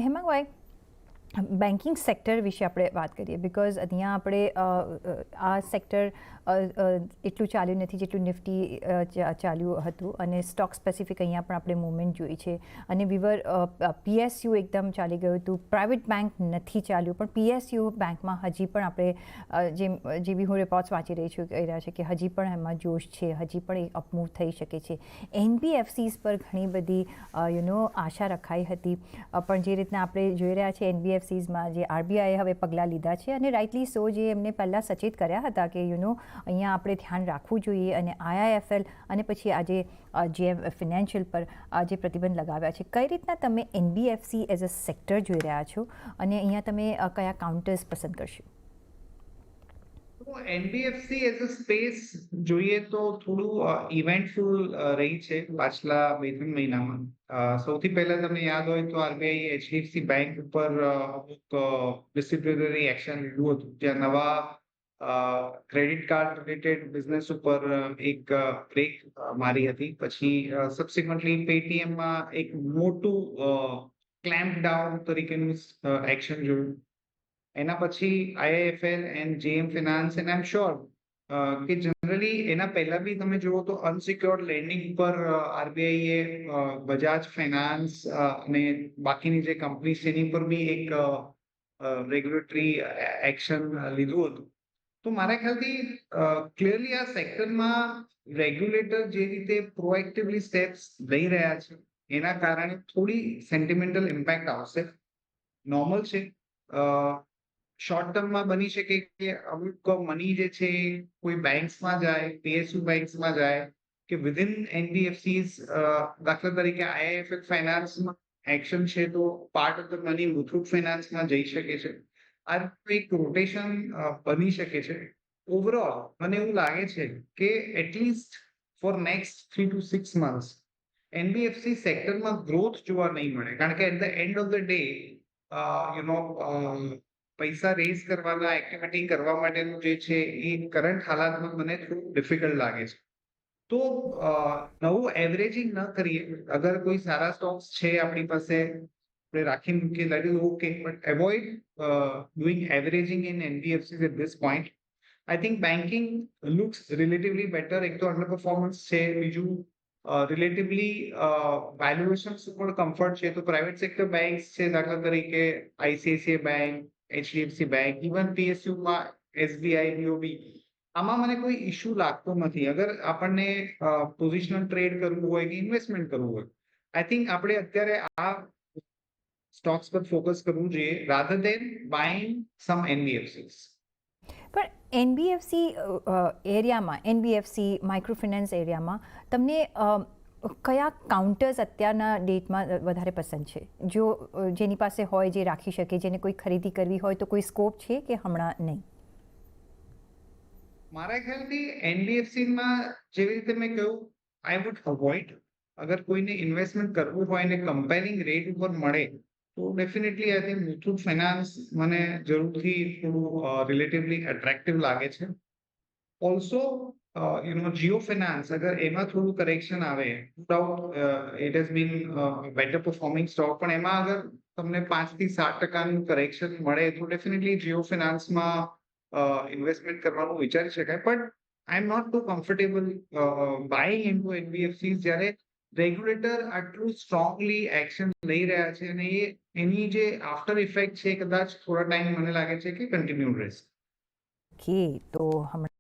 Hemangbhai, banking sector વિશે આપણે વાત કરીએ, બિકોઝ અહીંયા આપણે આ સેક્ટર એટલું ચાલ્યું નથી જેટલું નિફ્ટી ચાલ્યું હતું, અને સ્ટોક સ્પેસિફિક અહીંયા પણ આપણે મુવમેન્ટ જોઈ છે. અને વિવર પીએસયુ એકદમ ચાલી ગયું હતું, પ્રાઇવેટ બેંક નથી ચાલ્યું, પણ પીએસયુ બેંકમાં હજી પણ આપણે જે બી હું રિપોર્ટ્સ વાંચી રહી છું કહી રહ્યા છે કે હજી પણ એમાં જોશ છે, હજી પણ એ અપમૂવ થઈ શકે છે. એનબીએફસીઝ પર ઘણી બધી આશા રખાઈ હતી, પણ જે રીતના આપણે જોઈ રહ્યા છીએ એનબીએફસીઝમાં જે આરબીઆઈએ હવે પગલાં લીધા છે, અને રાઇટલી સો, જે એમને પહેલાં સચેત કર્યા હતા કે અહીંયા આપણે ધ્યાન રાખવું જોઈએ, અને આઈઆઈએફએલ અને પછી આજે જેએમ ફિનાન્શિયલ પર જે પ્રતિબંધ લગાવ્યા છે, કઈ રીતના તમે એનબીએફસી એઝ અ સેક્ટર જોઈ રહ્યા છો, અને અહીંયા તમે કયા કાઉન્ટર્સ પસંદ કરશો? એનબીએફસી એઝ અ સ્પેસ જોઈએ તો થોડું ઇવેન્ટફુલ રહી છે પાછલા 2-3 મહિનામાં. સૌથી પહેલા તમને યાદ હોય તો આરબીઆઈ એચડીએફસી બેંક ઉપર અમુક ડિસિપ્લિનરી એક્શન લીધું હતું, જ્યાં નવા ક્રેડિટ કાર્ડ રિલેટેડ બિઝનેસ ઉપર એક બ્રેક મારી હતી. પછી સબસિક્વન્ટલી પેટીએમમાં એક મોટું ક્લેમ્પ ડાઉન તરીકેનું એક્શન જોયું. એના પછી IIFL and JM finance, and I am sure કે જનરલી એના પહેલા બી તમે જુઓ તો અનસિક્યોર્ડ લેન્ડિંગ પર આરબીઆઈએ બજાજ ફાઇનાન્સ અને બાકીની જે કંપની છે એની પર બી એક રેગ્યુલેટરી એક્શન લીધું હતું. તો મારા ખ્યાલથી ક્લિયરલી આ સેક્ટરમાં રેગ્યુલેટર જે રીતે પ્રોએક્ટિવલી સ્ટેપ્સ લઈ રહ્યા છે એના કારણે થોડી સેન્ટિમેન્ટલ ઇમ્પેક્ટ આવશે. નોર્મલ છે. શોર્ટ ટર્મમાં બની શકે કે અમુક મની જે છે કોઈ બેંક્સમાં જાય, પીએસયુ બેંક્સમાં જાય, કે વિધિન એનબીએફસીઝ, દાખલા તરીકે આઈઆઈએફએલ ફાઇનાન્સમાં એક્શન છે તો part of the money Muthoot ફાઇનાન્સમાં જઈ શકે છે. આ એક રોટેશન બની શકે છે. ઓવરઓલ મને એવું લાગે છે કે at least for next 3 to 6 months NBFC સેક્ટરમાં ગ્રોથ જોવા નહીં મળે, કારણ કે at the end of the day પૈસા રેઝ કરવાના, એક્ટિવિટી કરવા માટેનું જે છે એ કરંટ હાલાતમાં મને થોડું ડિફિકલ્ટ લાગે છે. તો નવું એવરેજિંગ ન કરીએ. અગર કોઈ સારા સ્ટોક્સ છે આપણી પાસે, આપણે રાખી મૂકીએ, that is okay, but avoid doing averaging in NBFCs at this point. I think banking looks relatively better. એક તો અંડર પરફોર્મન્સ છે, બીજું રિલેટિવલી વેલ્યુએશન્સ ઉપર કમ્ફર્ટ છે. તો પ્રાઇવેટ સેક્ટર બેંક્સ છે, દાખલા તરીકે ICICI bank, HDFC bank, even પીએસયુમાં એસબીઆઈ, બીઓબી, આમાં મને કોઈ ઇશ્યુ લાગતો નથી. અગર આપણને પોઝિશનલ ટ્રેડ કરવું હોય કે ઇન્વેસ્ટમેન્ટ કરવું હોય, આઈ થિંક આપણે અત્યારે આ સ્ટોક્સ પર ફોકસ કરવું જોઈએ રાધર દેન બાઇંગ સમ એનબીએફસીસ. પણ એનબીએફસી એરિયામાં, એનબીએફસી માઇક્રોફિનાન્સ એરિયામાં તમને કયા કાઉન્ટર્સ અત્યારના ડેટમાં વધારે પસંદ છે? જેની પાસે હોય, જે રાખી શકે, જેને કોઈ ખરીદી કરવી હોય તો કોઈ સ્કોપ છે કે હમણાં નહીં? મારા ખ્યાલથી એનબીએફસીમાં જેવી રીતે મેં કહ્યું, આઈ વુડ અવોઇડ. અગર કોઈને ઇન્વેસ્ટમેન્ટ કરવું હોય ને કમ્પેરિંગ રેટ ઉપર મળે તો definitely I think Muthoot finance મને જરૂરથી થોડું રિલેટિવલી એટ્રેક્ટિવ લાગે છે. ઓલ્સો જીઓ ફિનાન્સ, અગર એમાં થોડું કરેક્શન આવે, doubt it has been better performing stock, પણ એમાં અગર તમને 5-7% કરેક્શન મળે તો ડેફિનેટલી જીઓ ફિનાન્સમાં ઇન્વેસ્ટમેન્ટ કરવાનું વિચારી શકાય. But I am not too comfortable buying into NBFCs જ્યારે રેગ્યુલેટર આટલું સ્ટ્રોંગલી એક્શન લઈ રહ્યા છે, અને એની જે આફ્ટર ઇફેક્ટ છે કદાચ થોડા ટાઈમ મને લાગે છે કે કન્ટિન્યુ રહેશે. ઓકે, તો હમણાં